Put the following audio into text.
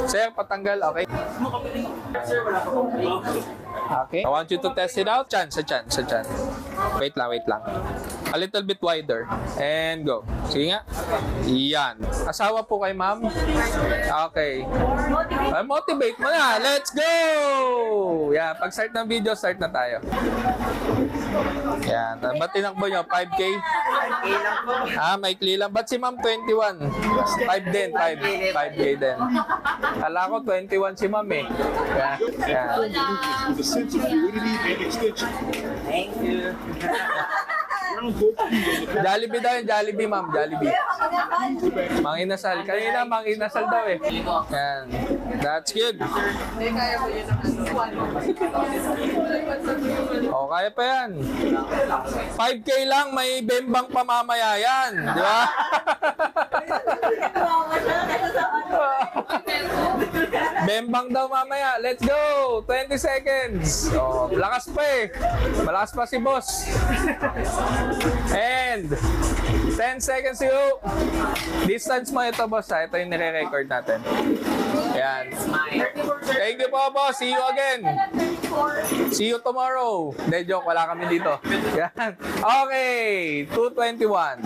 Sir, patanggal, okay? Okay. I want you to test it out. Sa chan. Wait lang. A little bit wider. And go. Sige nga. Yan. Asawa po kay ma'am? Okay. Motivate mo na. Let's go! Yan. Pag start ng video, start na tayo. Yan. Ba't tinakbo nyo? 5K? Maikli lang. Ba't si ma'am 21? 5 din. 5K din. Kala ko 21 si ma'am eh. Yan. With a sense of fluidity and extension. Thank you. Jollibee daw yun. Jollibee, ma'am. Jollibee. Mang Inasal. Kanina, Mang Inasal daw eh. Yan. That's good. Oh, kaya pa yan. 5K lang, may bembang pamamaya yan. Di ba? Bembang daw mamaya. Let's go! 20 seconds. Oh, lakas pa eh. Malakas pa si boss. And 10 seconds to you. Distance mo ito, boss. Ito yung nire-record natin. Yan. Thank you po, boss. See you again. See you tomorrow. Hindi, joke. Wala kami dito. Yan. Okay. 2:21.